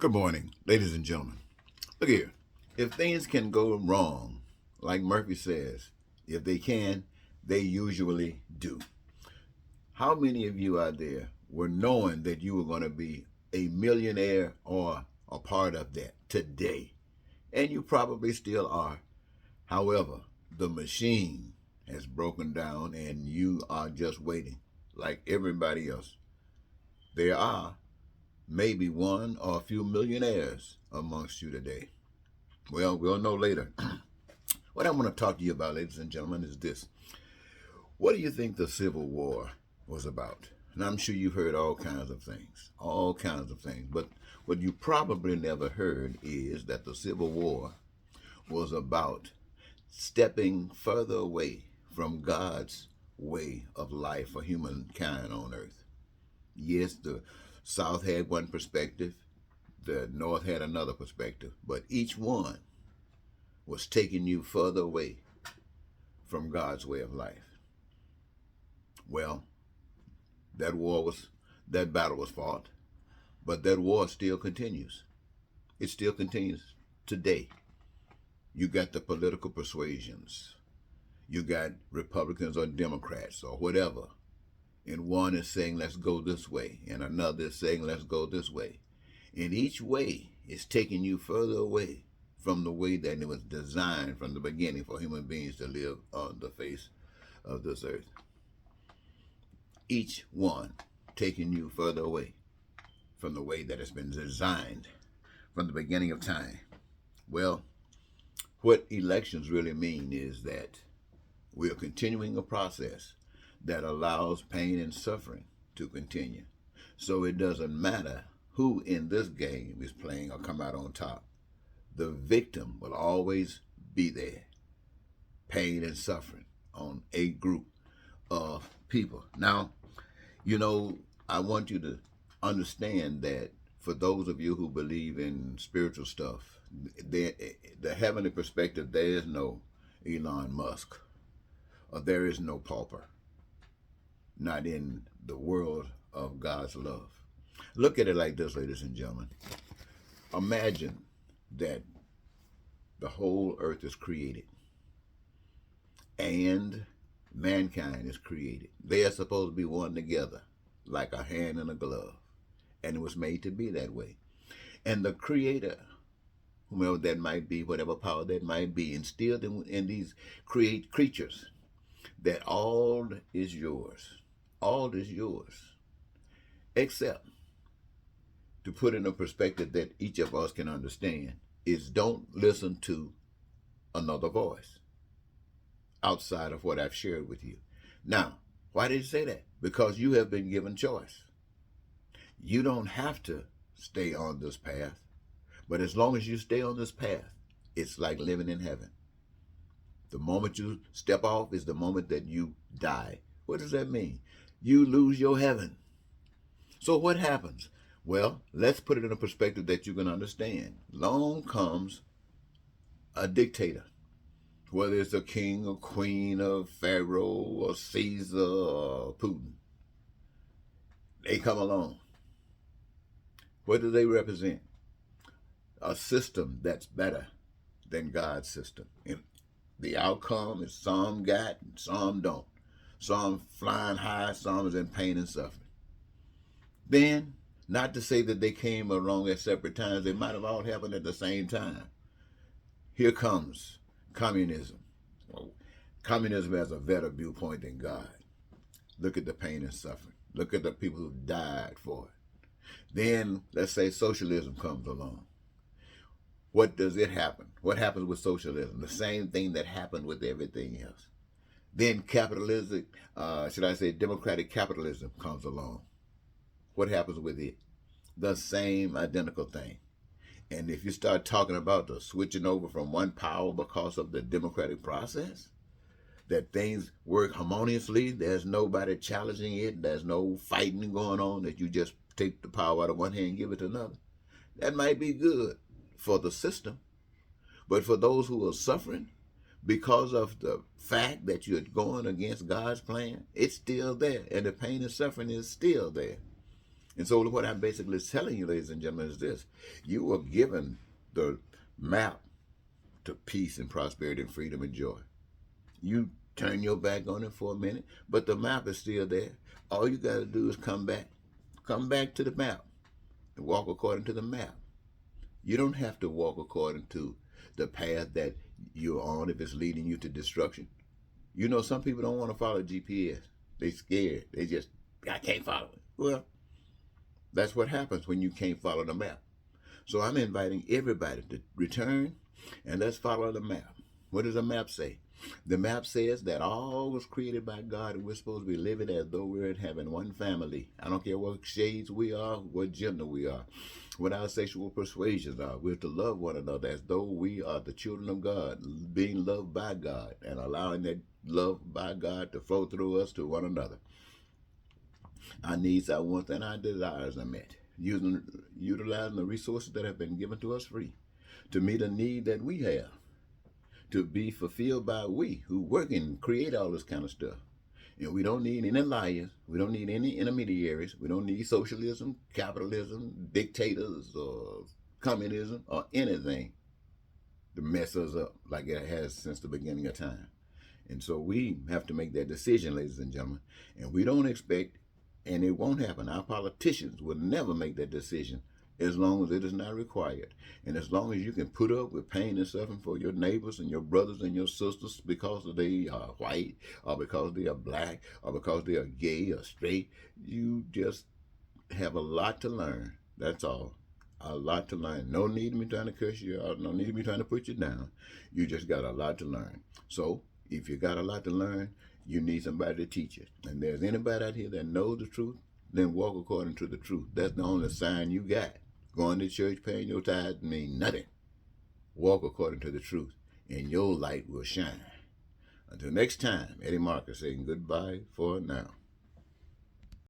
Good morning, ladies and gentlemen. Look here. If things can go wrong, like Murphy says, if they can, they usually do. How many of you out there were knowing that you were going to be a millionaire or a part of that today? And you probably still are. However, the machine has broken down and you are just waiting like everybody else. There are maybe one or a few millionaires amongst you today. Well, we'll know later. What I want to talk to you about, ladies and gentlemen, is this. What do you think the Civil War was about? And I'm sure you've heard all kinds of things, all kinds of things. But what you probably never heard is that the Civil War was about stepping further away from God's way of life for humankind on earth. Yes, the South had one perspective, the North had another perspective, but each one was taking you further away from God's way of life. Well, that battle was fought, but that war still continues. It still continues today. You got the political persuasions. You got Republicans or Democrats or whatever. And one is saying, let's go this way. And another is saying, let's go this way. And each way is taking you further away from the way that it was designed from the beginning for human beings to live on the face of this earth. Each one taking you further away from the way that it's been designed from the beginning of time. Well, what elections really mean is that we are continuing a process that allows pain and suffering to continue. So it doesn't matter who in this game is playing or come out on top. The victim will always be there. Pain and suffering on a group of people. Now, I want you to understand that for those of you who believe in spiritual stuff, the heavenly perspective, there is no Elon Musk, or there is no pauper, not in the world of God's love. Look at it like this, ladies and gentlemen. Imagine that the whole earth is created and mankind is created. They are supposed to be one together, like a hand and a glove. And it was made to be that way. And the Creator, whomever that might be, whatever power that might be, instilled in these creatures that all is yours. All is yours. Except, to put in a perspective that each of us can understand, is don't listen to another voice outside of what I've shared with you. Now, why did he say that? Because you have been given choice. You don't have to stay on this path, but as long as you stay on this path, it's like living in heaven. The moment you step off is the moment that you die. What does that mean? You lose your heaven. So what happens? Well, let's put it in a perspective that you can understand. Along comes a dictator, whether it's a king or queen or Pharaoh or Caesar or Putin. They come along. What do they represent? A system that's better than God's system. And the outcome is some got and some don't. Some flying high, some is in pain and suffering. Then, not to say that they came along at separate times, they might have all happened at the same time. Here comes communism. Communism has a better viewpoint than God. Look at the pain and suffering. Look at the people who died for it. Then, let's say socialism comes along. What does it happen? What happens with socialism? The same thing that happened with everything else. Then capitalism, democratic capitalism comes along. What happens with it? The same identical thing. And if you start talking about the switching over from one power because of the democratic process, that things work harmoniously, there's nobody challenging it, there's no fighting going on, that you just take the power out of one hand and give it to another. That might be good for the system, but for those who are suffering because of the fact that you're going against God's plan, it's still there, and the pain and suffering is still there. And so what I'm basically telling you, ladies and gentlemen, is this. You were given the map to peace and prosperity and freedom and joy. You turn your back on it for a minute, but the map is still there. All you got to do is come back. Come back to the map and walk according to the map. You don't have to walk according to the path that you're on if it's leading you to destruction. You know, some people don't want to follow GPS. They scared. I can't follow it. Well, that's what happens when you can't follow the map. So I'm inviting everybody to return and let's follow the map. What does the map say? The map says that all was created by God and we're supposed to be living as though we're in heaven, one family. I don't care what shades we are, what gender we are, what our sexual persuasions are. We're to love one another as though we are the children of God, being loved by God and allowing that love by God to flow through us to one another. Our needs, our wants, and our desires are met, utilizing the resources that have been given to us free to meet a need that we have, to be fulfilled by we who work and create all this kind of stuff. And we don't need any liars. We don't need any intermediaries. We don't need socialism, capitalism, dictators, or communism, or anything to mess us up like it has since the beginning of time. And so we have to make that decision, ladies and gentlemen. And we don't expect, and it won't happen, our politicians will never make that decision as long as it is not required. And as long as you can put up with pain and suffering for your neighbors and your brothers and your sisters because they are white, or because they are black, or because they are gay or straight, you just have a lot to learn. That's all. A lot to learn. No need me trying to curse you out. No need me trying to put you down. You just got a lot to learn. So if you got a lot to learn, you need somebody to teach it. And there's anybody out here that knows the truth, then walk according to the truth. That's the only sign you got. Going to church, paying your tithes mean nothing. Walk according to the truth, and your light will shine. Until next time, Eddie Marcus saying goodbye for now.